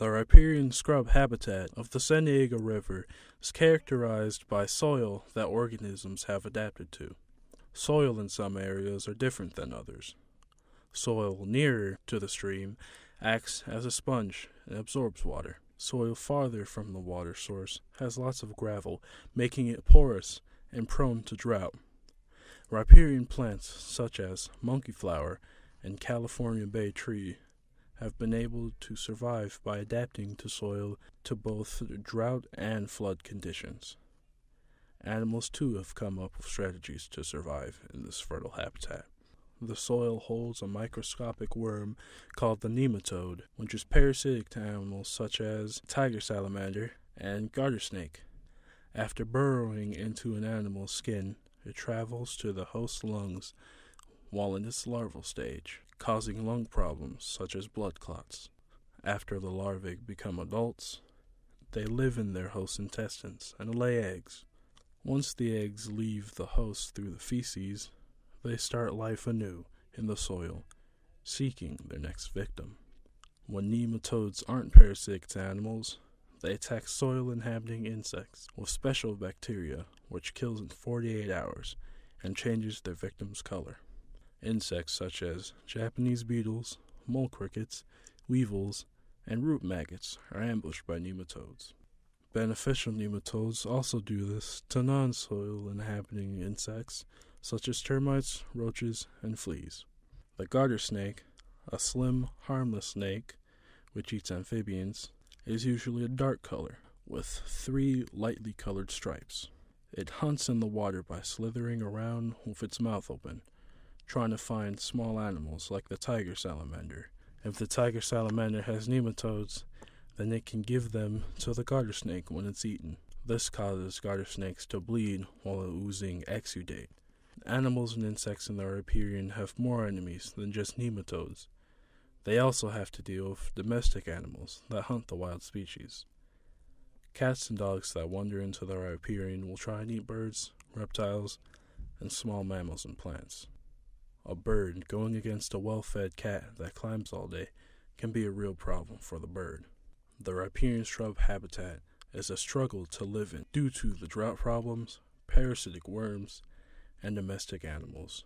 The riparian scrub habitat of the San Diego River is characterized by soil that organisms have adapted to. Soil in some areas are different than others. Soil nearer to the stream acts as a sponge and absorbs water. Soil farther from the water source has lots of gravel, making it porous and prone to drought. Riparian plants such as monkey flower and California bay tree have been able to survive by adapting to soil to both drought and flood conditions. Animals too have come up with strategies to survive in this fertile habitat. The soil holds a microscopic worm called the nematode, which is parasitic to animals such as tiger salamander and garter snake. After burrowing into an animal's skin, it travels to the host's lungs while in its larval stage, causing lung problems such as blood clots. After the larvae become adults, they live in their host's intestines and lay eggs. Once the eggs leave the host through the feces, they start life anew in the soil, seeking their next victim. When nematodes aren't parasitic to animals, they attack soil-inhabiting insects with special bacteria which kills in 48 hours and changes their victim's color. Insects such as Japanese beetles, mole crickets, weevils, and root maggots are ambushed by nematodes. Beneficial nematodes also do this to non-soil inhabiting insects such as termites, roaches, and fleas. The garter snake, a slim, harmless snake which eats amphibians, is usually a dark color with 3 lightly colored stripes. It hunts in the water by slithering around with its mouth open, trying to find small animals like the tiger salamander. If the tiger salamander has nematodes, then it can give them to the garter snake when it's eaten. This causes garter snakes to bleed while oozing exudate. Animals and insects in the riparian have more enemies than just nematodes. They also have to deal with domestic animals that hunt the wild species. Cats and dogs that wander into the riparian will try and eat birds, reptiles, and small mammals and plants. A bird going against a well-fed cat that climbs all day can be a real problem for the bird. The riparian shrub habitat is a struggle to live in due to the drought problems, parasitic worms, and domestic animals.